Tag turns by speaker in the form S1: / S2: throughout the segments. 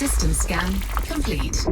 S1: System scan complete.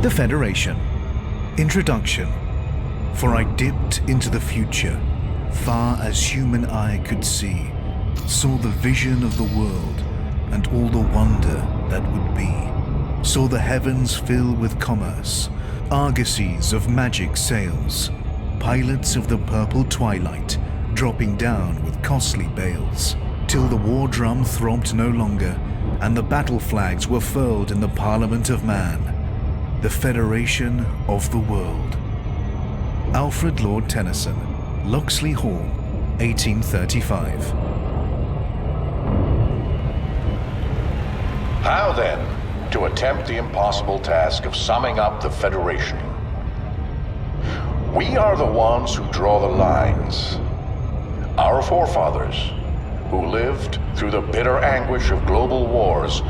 S2: The Federation. Introduction. For I dipped into the future, far as human eye could see, saw the vision of the world and all the wonder that would be, saw the heavens fill with commerce, argosies of magic sails, pilots of the purple twilight dropping down with costly bales, till the war drum throbbed no longer and the battle flags were furled in the Parliament of Man, the Federation of the World. Alfred Lord Tennyson, Locksley Hall, 1835.
S3: How then to attempt the impossible task of summing up the Federation? We are the ones who draw the lines. Our forefathers, who lived through the bitter anguish of global wars,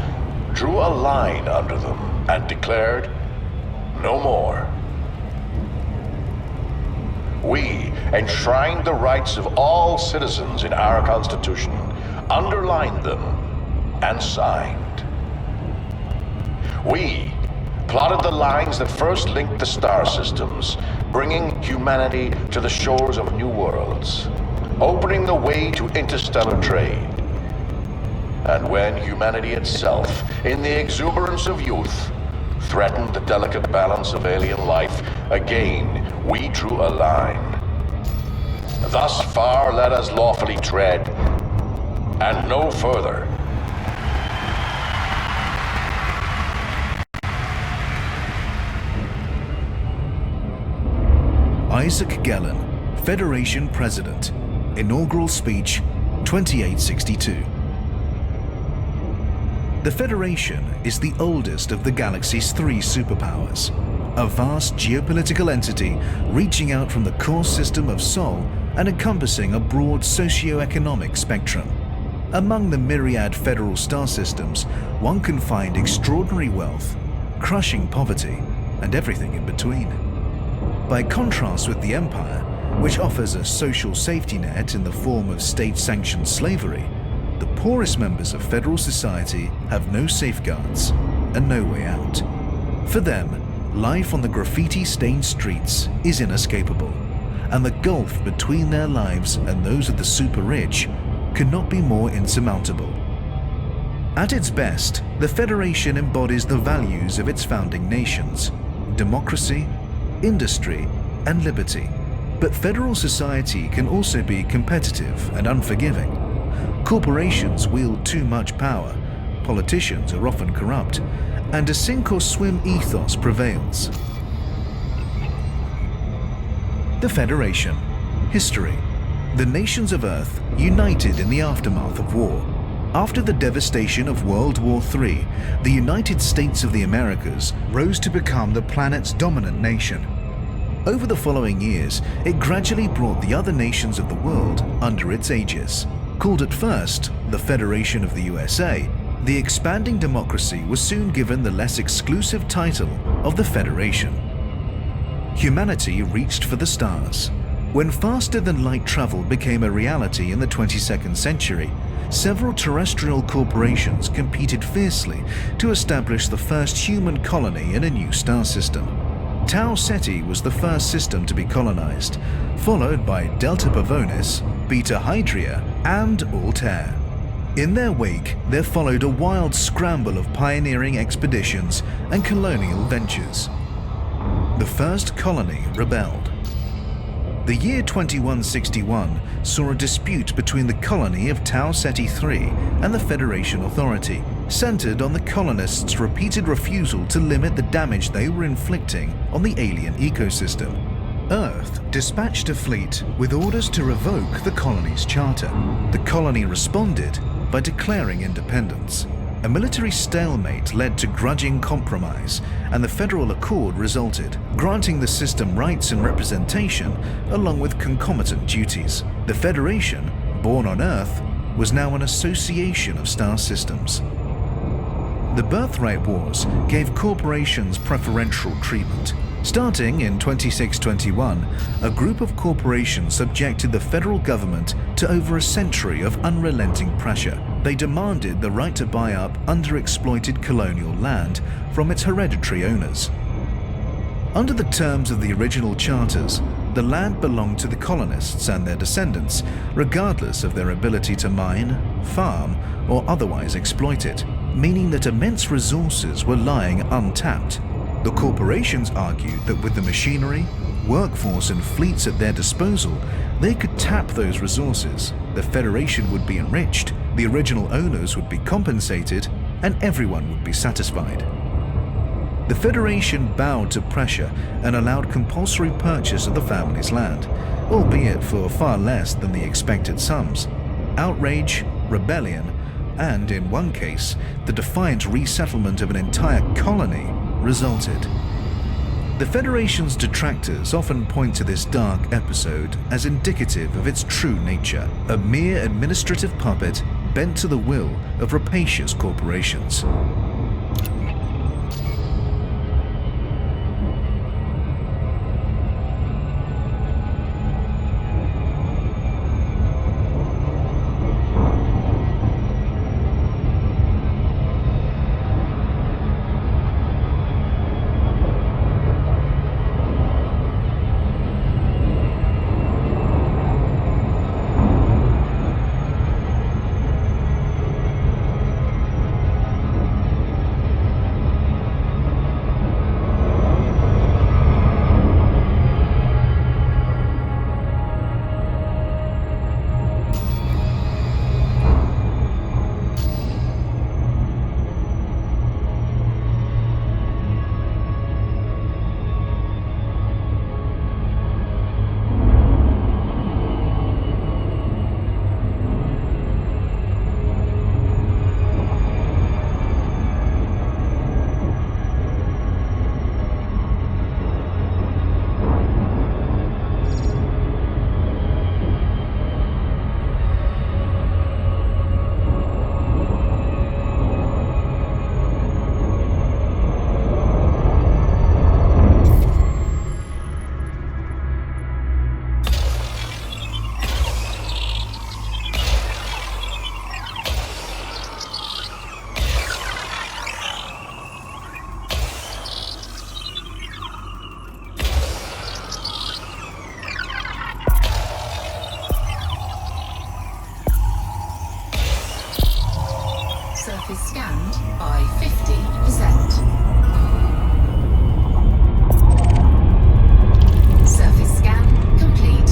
S3: drew a line under them and declared, no more. We enshrined the rights of all citizens in our Constitution, underlined them, and signed. We plotted the lines that first linked the star systems, bringing humanity to the shores of new worlds, opening the way to interstellar trade. And when humanity itself, in the exuberance of youth, threatened the delicate balance of alien life, again we drew a line. Thus far let us lawfully tread, and no further.
S2: Isaac Gellin, Federation President. Inaugural Speech, 2862. The Federation is the oldest of the galaxy's three superpowers, a vast geopolitical entity reaching out from the core system of Sol and encompassing a broad socio-economic spectrum. Among the myriad federal star systems, one can find extraordinary wealth, crushing poverty, and everything in between. By contrast with the Empire, which offers a social safety net in the form of state-sanctioned slavery, the poorest members of federal society have no safeguards and no way out. For them, life on the graffiti-stained streets is inescapable, and the gulf between their lives and those of the super-rich cannot be more insurmountable. At its best, the Federation embodies the values of its founding nations: democracy, industry, and liberty. But federal society can also be competitive and unforgiving. Corporations wield too much power, politicians are often corrupt, and a sink-or-swim ethos prevails. The Federation. History. The nations of Earth united in the aftermath of war. After the devastation of World War III, the United States of the Americas rose to become the planet's dominant nation. Over the following years, it gradually brought the other nations of the world under its aegis. Called at first the Federation of the USA, the expanding democracy was soon given the less exclusive title of the Federation. Humanity reached for the stars. When faster-than-light travel became a reality in the 22nd century, several terrestrial corporations competed fiercely to establish the first human colony in a new star system. Tau Ceti was the first system to be colonized, followed by Delta Pavonis, Beta Hydria, and Altair. In their wake, there followed a wild scramble of pioneering expeditions and colonial ventures. The first colony rebelled. The year 2161 saw a dispute between the colony of Tau Ceti III and the Federation Authority, centered on the colonists' repeated refusal to limit the damage they were inflicting on the alien ecosystem. Earth dispatched a fleet with orders to revoke the colony's charter. The colony responded by declaring independence. A military stalemate led to grudging compromise, and the Federal Accord resulted, granting the system rights and representation along with concomitant duties. The Federation, born on Earth, was now an association of star systems. The Birthright Wars gave corporations preferential treatment. Starting in 2621, a group of corporations subjected the federal government to over a century of unrelenting pressure. They demanded the right to buy up underexploited colonial land from its hereditary owners. Under the terms of the original charters, the land belonged to the colonists and their descendants, regardless of their ability to mine, farm, or otherwise exploit it, meaning that immense resources were lying untapped. The corporations argued that with the machinery, workforce, and fleets at their disposal, they could tap those resources. The Federation would be enriched, the original owners would be compensated, and everyone would be satisfied. The Federation bowed to pressure and allowed compulsory purchase of the family's land, albeit for far less than the expected sums. Outrage, rebellion, and in one case, the defiant resettlement of an entire colony resulted. The Federation's detractors often point to this dark episode as indicative of its true nature, a mere administrative puppet bent to the will of rapacious corporations.
S1: Surface scanned by 50%. Surface scan complete.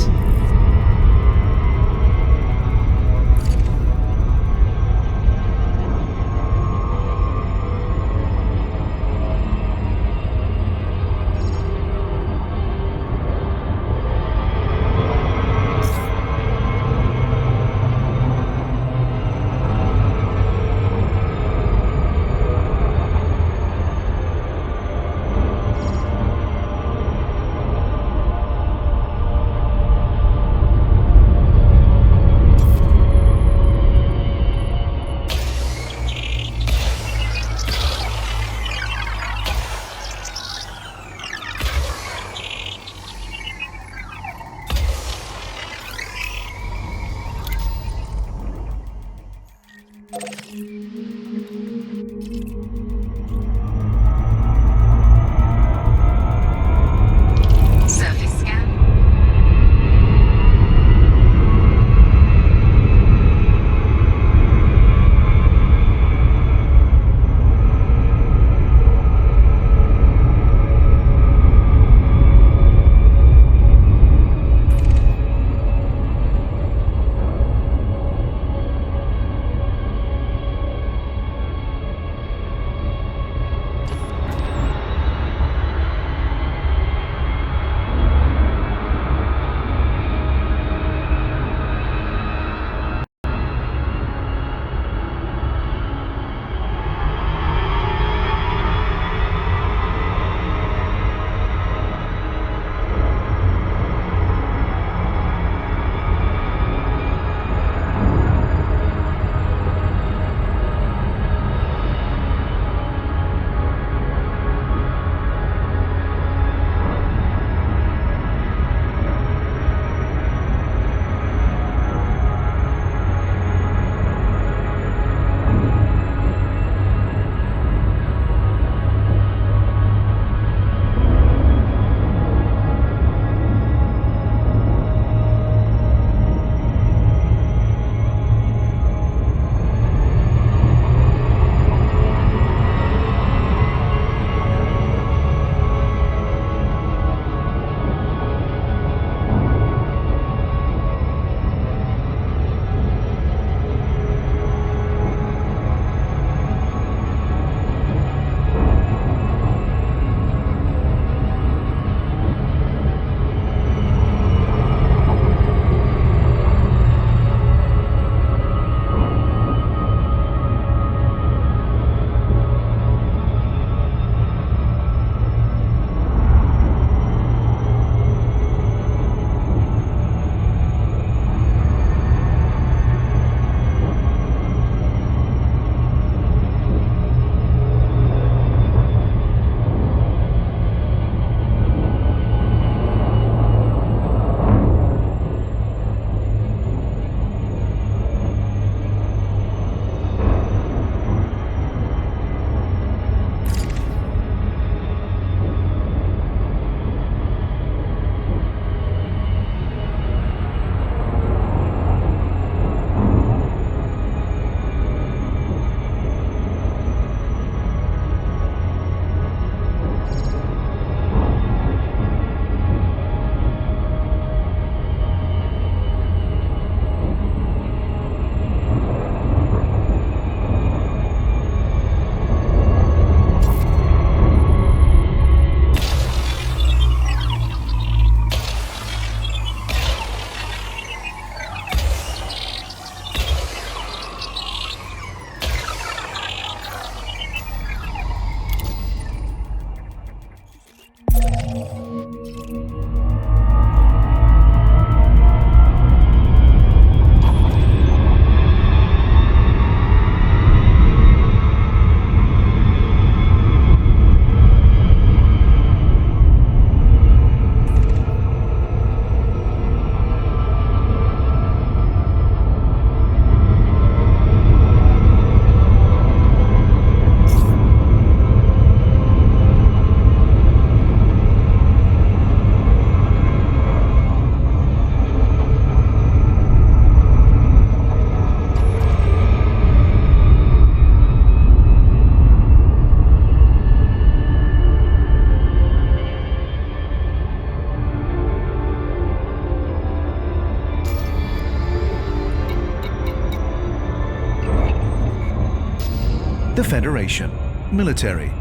S2: The Federation. Military.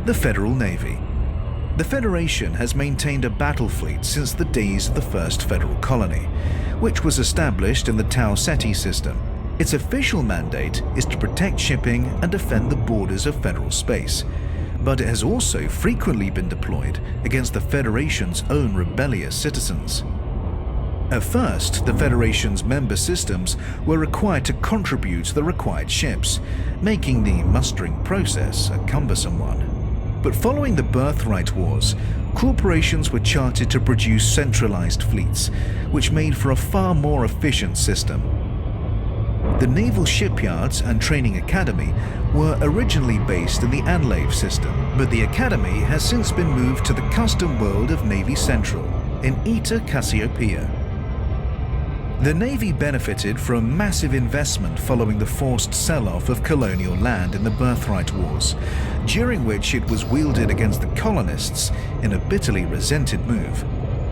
S2: The Federal Navy. The Federation has maintained a battle fleet since the days of the first federal colony, which was established in the Tau Ceti system. Its official mandate is to protect shipping and defend the borders of federal space, but it has also frequently been deployed against the Federation's own rebellious citizens. At first, the Federation's member systems were required to contribute the required ships, making the mustering process a cumbersome one. But following the Birthright Wars, corporations were chartered to produce centralized fleets, which made for a far more efficient system. The naval shipyards and training academy were originally based in the Anlave system, but the academy has since been moved to the custom world of Navy Central in Eta Cassiopeia. The Navy benefited from massive investment following the forced sell-off of colonial land in the Birthright Wars, during which it was wielded against the colonists in a bitterly resented move.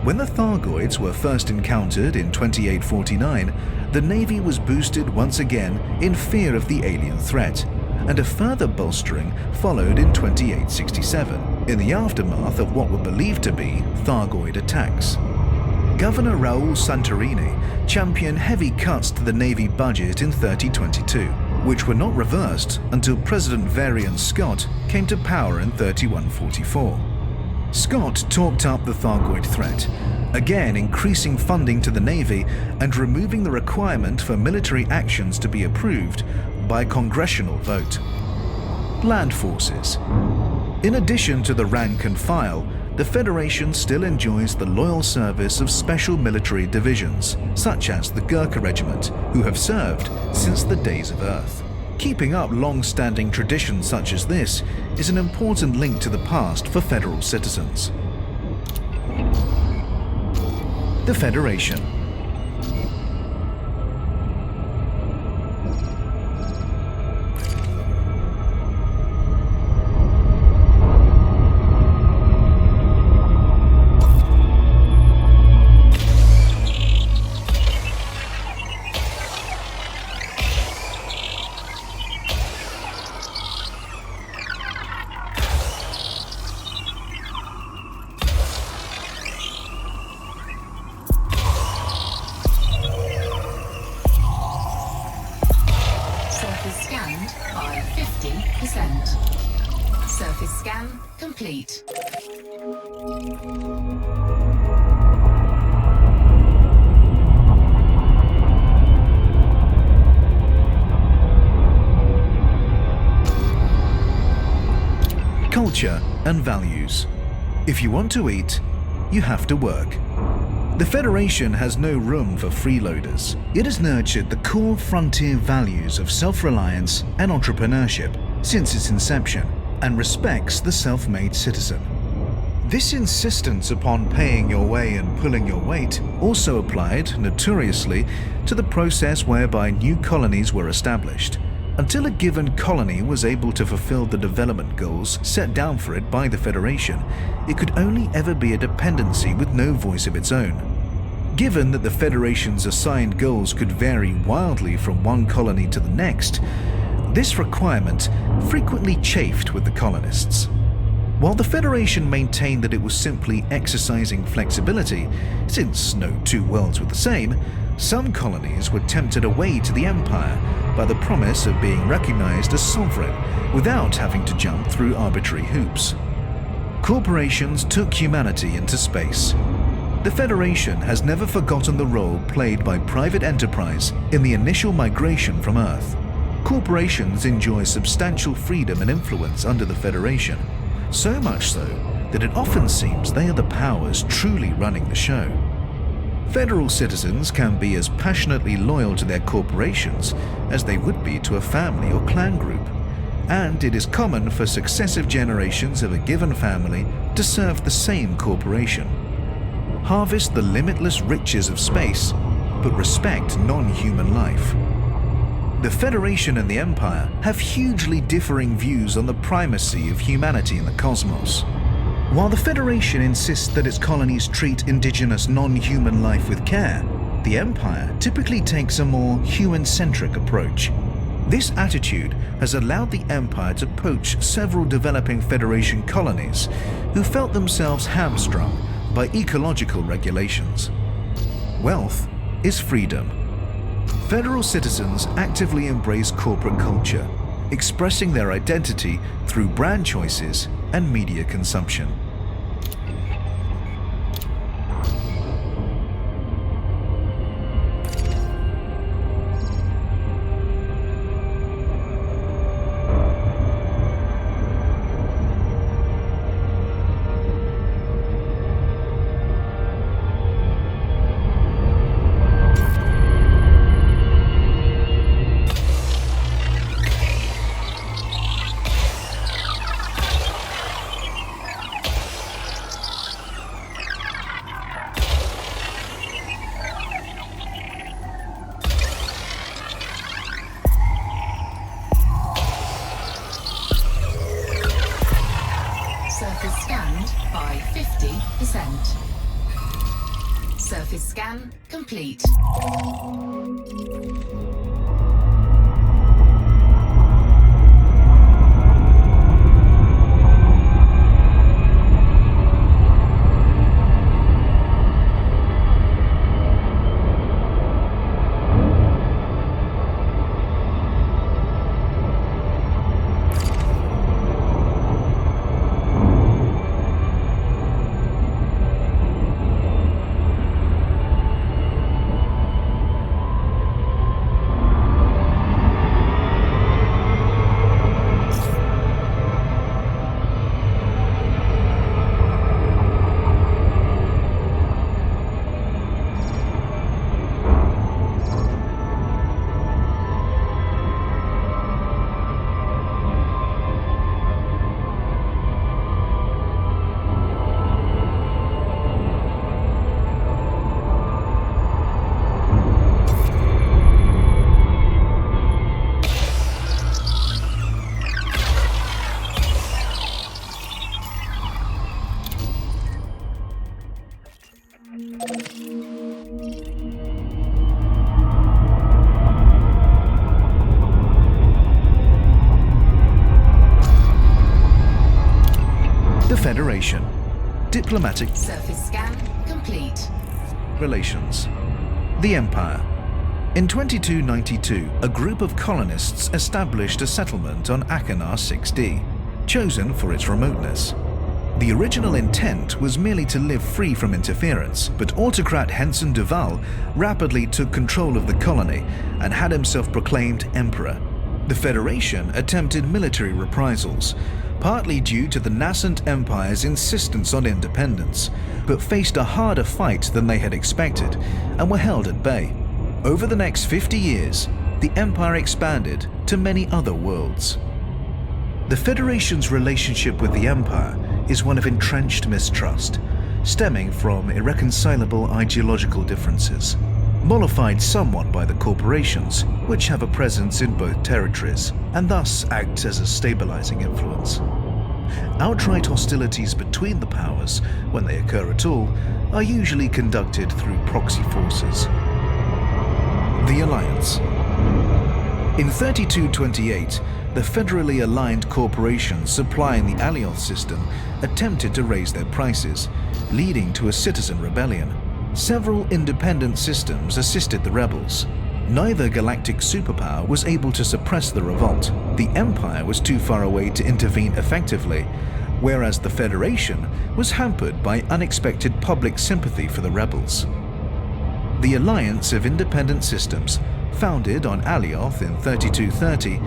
S2: When the Thargoids were first encountered in 2849, the Navy was boosted once again in fear of the alien threat, and a further bolstering followed in 2867, in the aftermath of what were believed to be Thargoid attacks. Governor Raul Santorini championed heavy cuts to the Navy budget in 3022, which were not reversed until President Varian Scott came to power in 3144. Scott talked up the Thargoid threat, again increasing funding to the Navy and removing the requirement for military actions to be approved by congressional vote. Land forces. In addition to the rank and file, the Federation still enjoys the loyal service of special military divisions, such as the Gurkha Regiment, who have served since the days of Earth. Keeping up long-standing traditions such as this is an important link to the past for Federal citizens. The Federation.
S1: Surface scan complete.
S2: Culture and values. If you want to eat, you have to work. The Federation has no room for freeloaders. It has nurtured the core frontier values of self-reliance and entrepreneurship since its inception, and respects the self-made citizen. This insistence upon paying your way and pulling your weight also applied, notoriously, to the process whereby new colonies were established. Until a given colony was able to fulfill the development goals set down for it by the Federation, it could only ever be a dependency with no voice of its own. Given that the Federation's assigned goals could vary wildly from one colony to the next, this requirement frequently chafed with the colonists. While the Federation maintained that it was simply exercising flexibility, since no two worlds were the same, some colonies were tempted away to the Empire by the promise of being recognized as sovereign without having to jump through arbitrary hoops. Corporations took humanity into space. The Federation has never forgotten the role played by private enterprise in the initial migration from Earth. Corporations enjoy substantial freedom and influence under the Federation, so much so that it often seems they are the powers truly running the show. Federal citizens can be as passionately loyal to their corporations as they would be to a family or clan group, and it is common for successive generations of a given family to serve the same corporation. Harvest the limitless riches of space, but respect non-human life. The Federation and the Empire have hugely differing views on the primacy of humanity in the cosmos. While the Federation insists that its colonies treat indigenous non-human life with care, the Empire typically takes a more human-centric approach. This attitude has allowed the Empire to poach several developing Federation colonies who felt themselves hamstrung by ecological regulations. Wealth is freedom. Federal citizens actively embrace corporate culture, expressing their identity through brand choices and media consumption.
S1: Surface scanned by 50%. Surface scan complete.
S2: The Federation. Diplomatic
S1: Surface scan complete.
S2: relations. The Empire. In 2292, a group of colonists established a settlement on Achenar 6D, chosen for its remoteness. The original intent was merely to live free from interference, but autocrat Henson Duval rapidly took control of the colony and had himself proclaimed emperor. The Federation attempted military reprisals, partly due to the nascent empire's insistence on independence, but faced a harder fight than they had expected and were held at bay. Over the next 50 years, the empire expanded to many other worlds. The Federation's relationship with the empire is one of entrenched mistrust, stemming from irreconcilable ideological differences, mollified somewhat by the corporations, which have a presence in both territories, and thus act as a stabilizing influence. Outright hostilities between the powers, when they occur at all, are usually conducted through proxy forces. The Alliance. In 3228, the federally aligned corporations supplying the Alioth system attempted to raise their prices, leading to a citizen rebellion. Several independent systems assisted the rebels. Neither galactic superpower was able to suppress the revolt. The Empire was too far away to intervene effectively, whereas the Federation was hampered by unexpected public sympathy for the rebels. The Alliance of Independent Systems, founded on Alioth in 3230,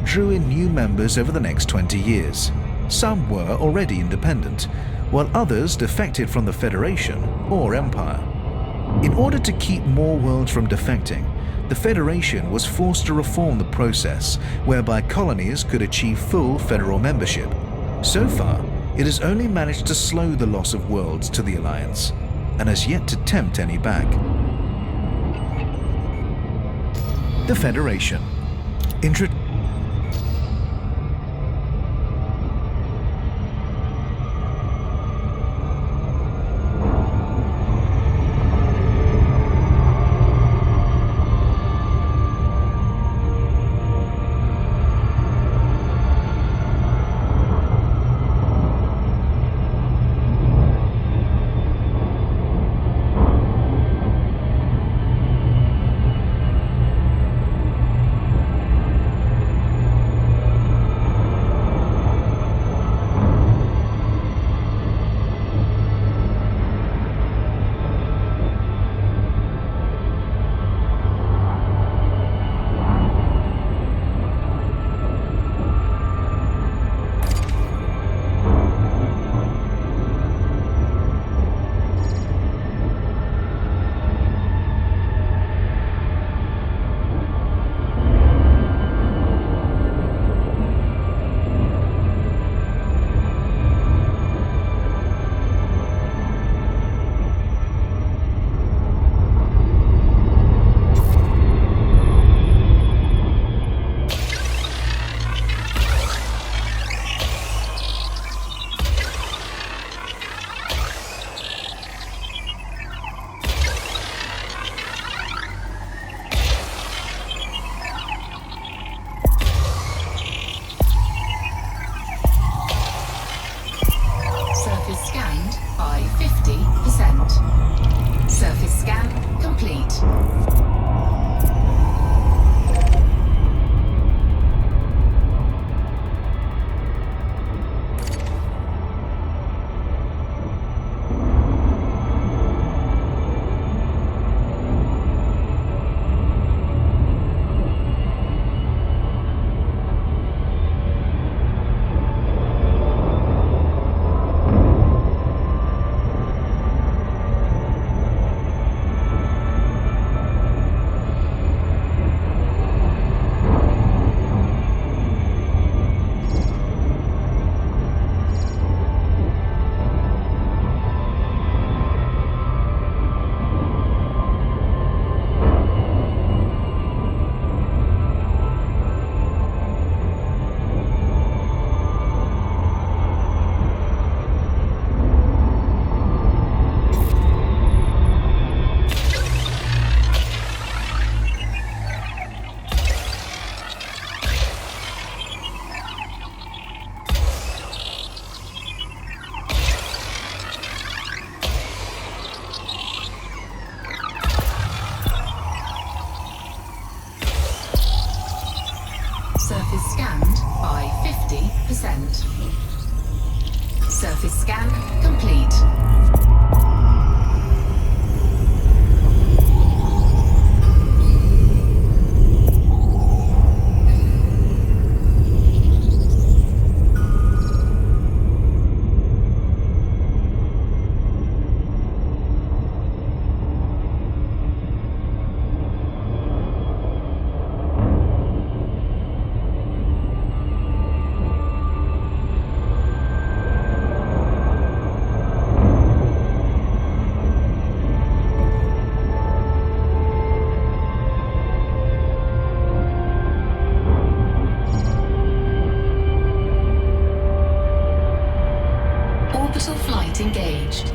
S2: drew in new members over the next 20 years. Some were already independent, while others defected from the Federation or Empire. In order to keep more worlds from defecting, the Federation was forced to reform the process whereby colonies could achieve full federal membership. So far, it has only managed to slow the loss of worlds to the Alliance, and has yet to tempt any back. The Federation.
S1: 50%. Surface scan complete. Orbital flight engaged.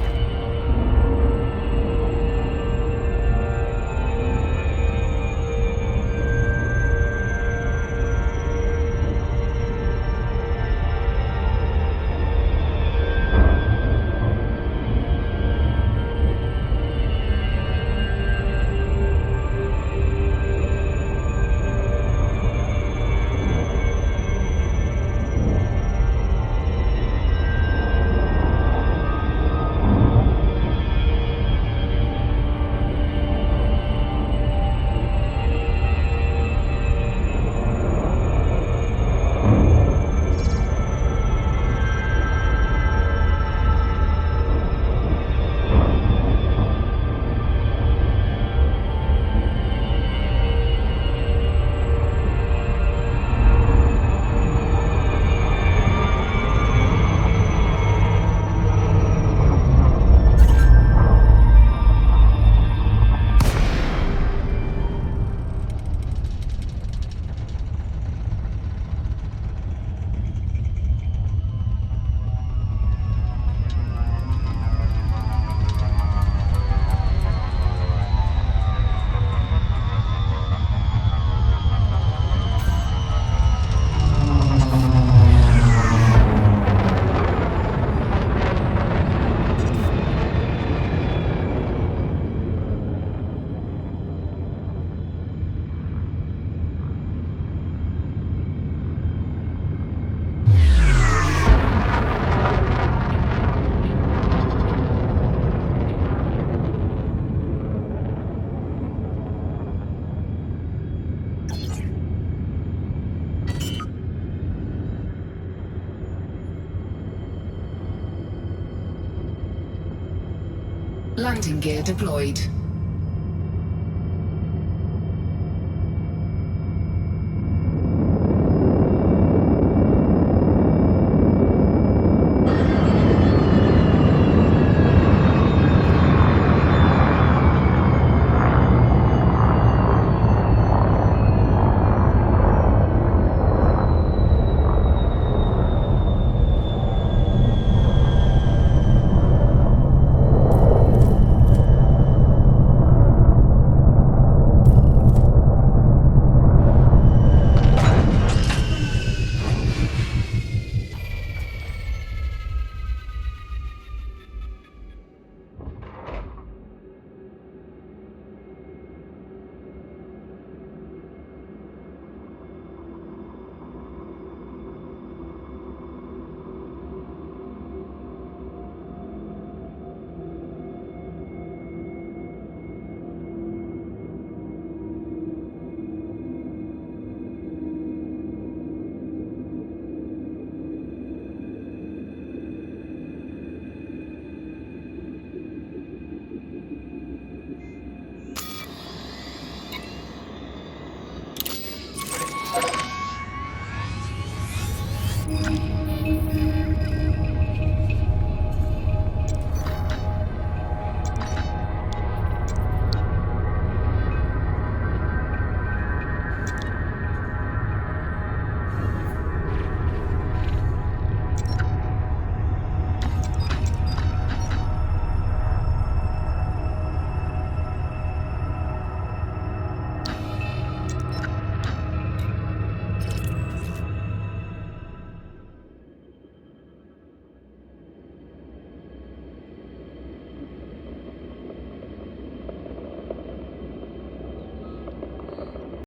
S1: Landing gear deployed.